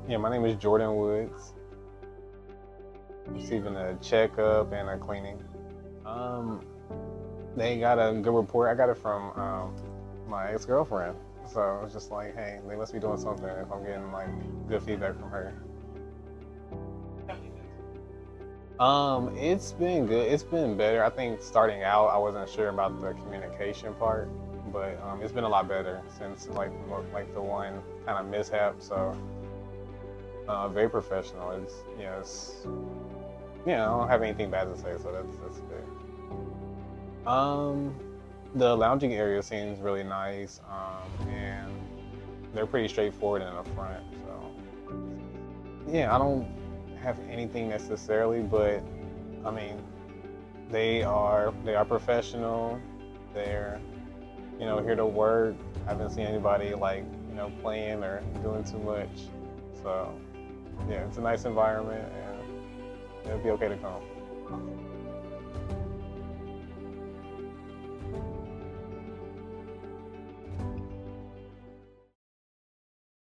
Yeah, my name is Jordon Woods. Receiving a checkup and a cleaning. Um, they got a good report. I got it from my ex-girlfriend. So it's just like, hey, they must be doing something if I'm getting like good feedback from her. It's been good. It's been better. I think starting out, I wasn't sure about the communication part, but it's been a lot better since like the one kind of mishap. So very professional. It's yes, yeah. I don't have anything bad to say, so that's good. Um, the lounging area seems really nice, and they're pretty straightforward in the front. So yeah, I don't have anything necessarily, but I mean, they are professional. They're here to work. I haven't seen anybody like playing or doing too much. So yeah, it's a nice environment and it'll be okay to come.